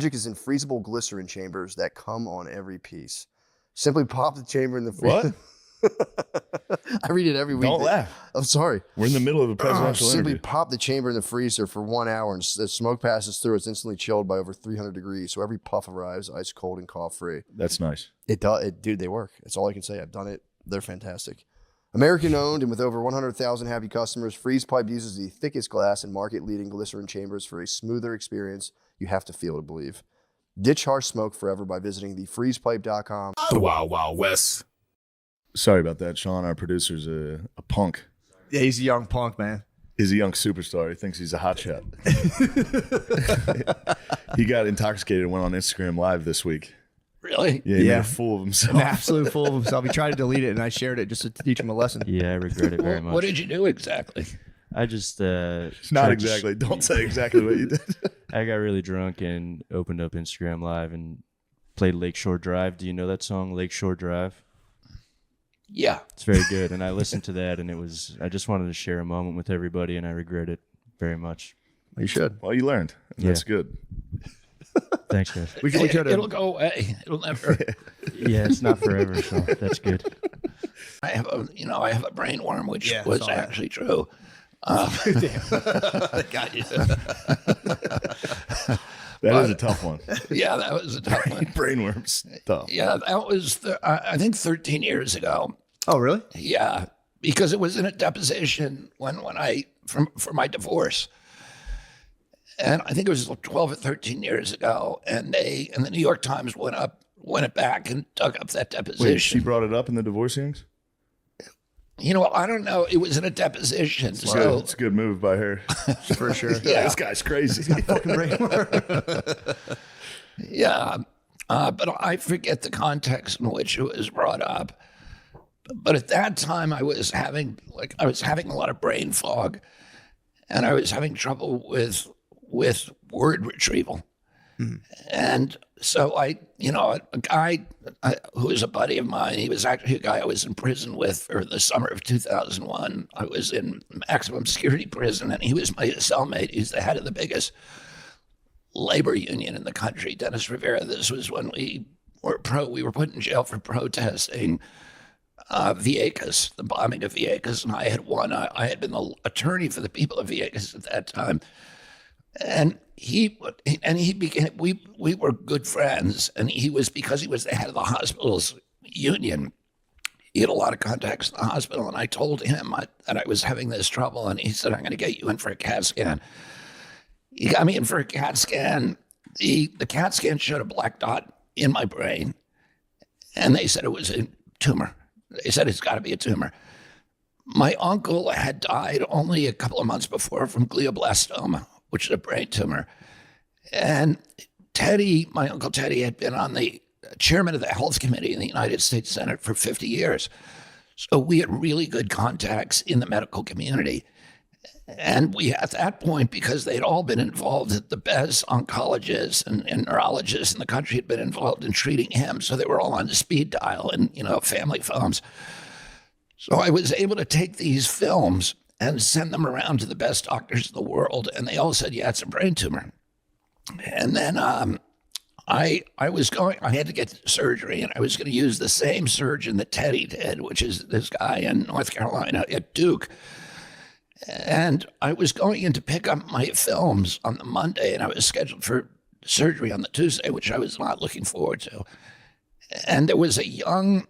Magic is in freezable glycerin chambers that come on every piece. Simply pop the chamber in the freezer. What? I read it every week. Don't laugh. I'm sorry. We're in the middle of a presidential Simply interview. pop the chamber in the freezer for 1 hour, and the smoke passes through. It's instantly chilled by over 300 degrees, so every puff arrives ice cold and cough free. That's nice. It does, dude. They work. That's all I can say. I've done it. They're fantastic. American owned and with over 100,000 happy customers, Freeze Pipe uses the thickest glass and market-leading glycerin chambers for a smoother experience. You have to feel to believe. Ditch harsh smoke forever by visiting thefreezepipe.com. The Wild Wild West. Sorry about that, Sean. Our producer's a punk. Yeah, he's a young punk, man. He's a young superstar. He thinks he's a hotshot. He got intoxicated and went on Instagram Live this week. Really? Yeah, he made Yeah. a fool of himself. An absolute fool of himself. He tried to delete it, and I shared it just to teach him a lesson. Yeah, I regret it very much. What did you do exactly? I just Not exactly. Don't say exactly what you did. I got really drunk and opened up Instagram Live and played Lakeshore Drive. Do you know that song, Lakeshore Drive? Yeah. It's very good, and I listened to that, and I just wanted to share a moment with everybody, and I regret it very much. You should. Well, you learned. And Yeah. That's good. Thanks, guys. We could It'll go away. It'll never. Yeah, it's not forever, so that's good. I have a brain worm, which Yeah, was saw that. actually true. Got you. That is a tough one. Yeah, that was a tough one. Brainworms. Tough. Yeah, that was I think 13 years ago. Oh, really? Yeah, because it was in a deposition when I for my divorce, and I think it was 12 or 13 years ago. And the New York Times went it back and dug up that Wait, deposition. she brought it up in the divorce hearings? You know, I don't know. It was in a deposition, so It's a good move by her. For sure. Yeah. This guy's crazy. Fucking brain worm. yeah. But I forget the context in which it was brought up. But at that time, I was having a lot of brain fog, and I was having trouble with word retrieval. And so a guy who was a buddy of mine, he was actually a guy I was in prison with for the summer of 2001. I was in maximum security prison, and he was my cellmate. He's the head of the biggest labor union in the country, Dennis Rivera. This was when we were put in jail for protesting Vieques, the bombing of Vieques, and I had won. I had been the attorney for the people of Vieques at that time. And we were good friends, and because he was the head of the hospital's union, he had a lot of contacts in the hospital, and I told him that I was having this trouble, and he said, I'm going to get you in for a CAT scan. He got me in for a CAT scan. The CAT scan showed a black dot in my brain, and they said it was a tumor. They said it's got to be a tumor. My uncle had died only a couple of months before from glioblastoma, which is a brain tumor. And my Uncle Teddy, had been on the chairman of the health committee in the United States Senate for 50 years. So we had really good contacts in the medical community. And we, at that point, because they'd all been involved, the best oncologists and neurologists in the country had been involved in treating him. So they were all on the speed dial and, family phones. So I was able to take these films and send them around to the best doctors in the world. And they all said, yeah, it's a brain tumor. And then I had to get surgery, and I was going to use the same surgeon that Teddy did, which is this guy in North Carolina at Duke. And I was going in to pick up my films on the Monday, and I was scheduled for surgery on the Tuesday, which I was not looking forward to. And there was a young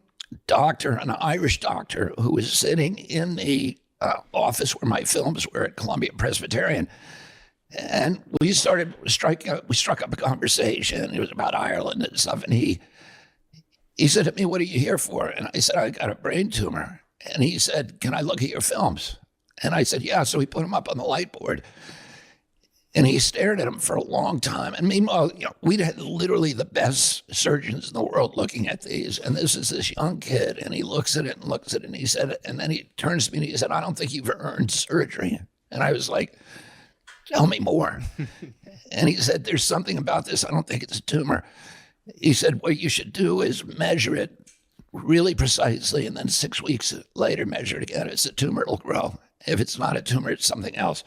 doctor, an Irish doctor, who was sitting in the office where my films were at Columbia Presbyterian. And we struck up a conversation. It was about Ireland and stuff. And he said to me, what are you here for? And I said, I got a brain tumor. And he said, can I look at your films? And I said, yeah. So he put them up on the light board. And he stared at them for a long time. And meanwhile, we'd had literally the best surgeons in the world looking at these. And this is this young kid, and he looks at it, and he said, and then he turns to me and he said, I don't think you've earned surgery. And I was like, tell me more. And he said, there's something about this. I don't think it's a tumor. He said, what you should do is measure it really precisely, and then 6 weeks later, measure it again. If it's a tumor, it'll grow. If it's not a tumor, it's something else.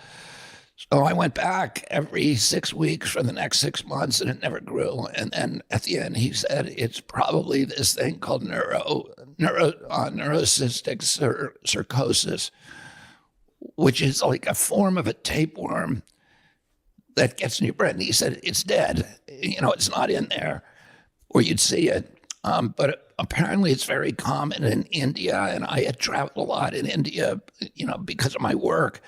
So I went back every 6 weeks for the next 6 months, and it never grew. And then at the end, he said it's probably this thing called neurocystic sarcosis, which is like a form of a tapeworm that gets in your brain. He said it's dead. It's not in there, or you'd see it. But apparently, it's very common in India, and I had traveled a lot in India, because of my work.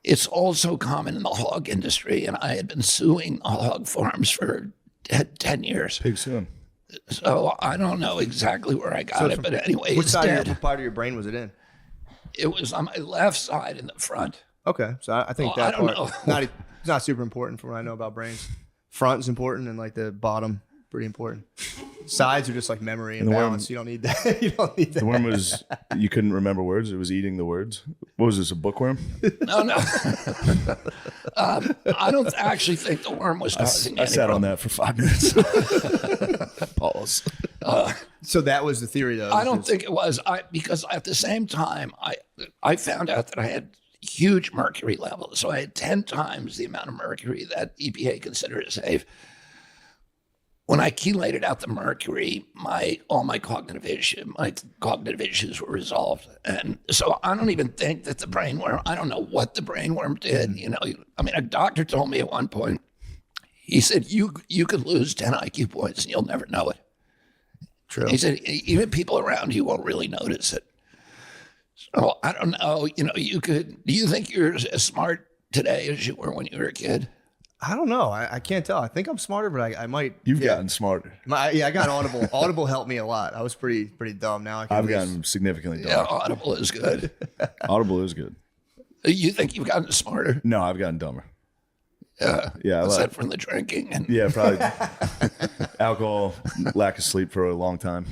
It's also common in the hog industry, and I had been suing the hog farms for 10 years. Pig soon. So I don't know exactly where I got it, but anyway, Which it's side dead. what part of your brain was it in? It was on my left side in the front. Okay, so I think Well, that I don't part know. it's not super important from what I know about brains. Front is important, and like the bottom, pretty important. Sides are just like memory and And the worm- balance. You don't need that. You don't need that. The worm was, you couldn't remember words. It was eating the words. What was this, a bookworm? No. I don't actually think the worm was causing I any sat on problem. that for 5 minutes. Pause. So that was the theory, though. I don't think it was. Because at the same time, I found out that I had huge mercury levels. So I had 10 times the amount of mercury that EPA considers safe. When I chelated out the mercury, all my cognitive issues were resolved. And so I don't even think that the brainworm, I don't know what the brainworm did. A doctor told me at one point, he said, you could lose 10 IQ points and you'll never know it. True. He said, even people around you won't really notice it. So I don't know, do you think you're as smart today as you were when you were a kid? I don't know. I can't tell. I think I'm smarter, but I might. You've gotten smarter. I got Audible. Audible helped me a lot. I was pretty dumb. Now I can I've at least- gotten significantly Yeah, dumber. Audible is good. Audible is good. You think you've gotten smarter? No, I've gotten dumber. Yeah. Yeah, Aside from the drinking and Yeah, probably alcohol, lack of sleep for a long time.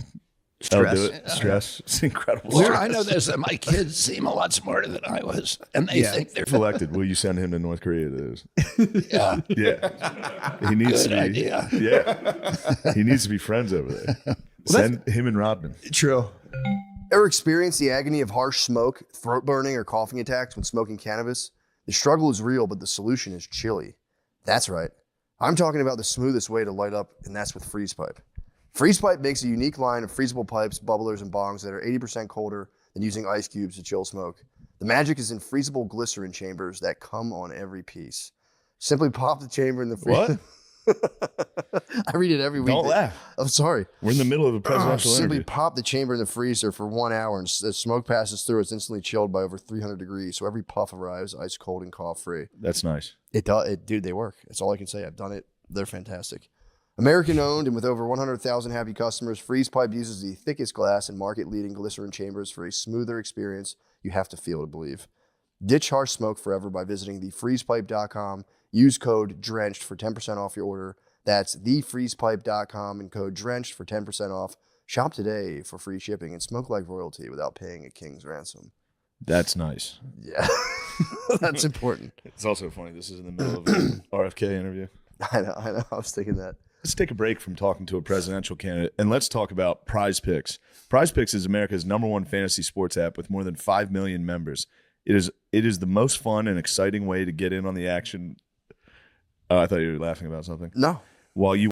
Stress. That'll do it. Stress. It's incredible. Well, Stress. I know this, that my kids seem a lot smarter than I was, and they think they're If elected, will you send him to North Korea? It is. yeah. Yeah. He needs Good to be. idea. Yeah. He needs to be friends over there. Send him and Rodman. True. Ever experienced the agony of harsh smoke, throat burning, or coughing attacks when smoking cannabis? The struggle is real, but the solution is chili. That's right. I'm talking about the smoothest way to light up, and that's with Freeze Pipe. Freeze Pipe makes a unique line of freezable pipes, bubblers, and bongs that are 80% colder than using ice cubes to chill smoke. The magic is in freezable glycerin chambers that come on every piece. Simply pop the chamber in the freezer. What? I read it every week. Don't laugh. I'm sorry. We're in the middle of a presidential Simply interview. pop the chamber in the freezer for 1 hour, and the smoke passes through. It's instantly chilled by over 300 degrees, so every puff arrives ice cold and cough free. That's nice. It does, dude. They work. That's all I can say. I've done it. They're fantastic. American owned and with over 100,000 happy customers, Freeze Pipe uses the thickest glass and market-leading glycerin chambers for a smoother experience you have to feel to believe. Ditch harsh smoke forever by visiting thefreezepipe.com. Use code DRENCHED for 10% off your order. That's thefreezepipe.com and code DRENCHED for 10% off. Shop today for free shipping and smoke like royalty without paying a king's ransom. That's nice. Yeah, that's important. It's also funny. This is in the middle of an RFK interview. I know. I was thinking that. Let's take a break from talking to a presidential candidate and let's talk about Prize Picks. Prize Picks is America's #1 fantasy sports app with more than 5 million members. It is the most fun and exciting way to get in on the action. I thought you were laughing about something. No. While you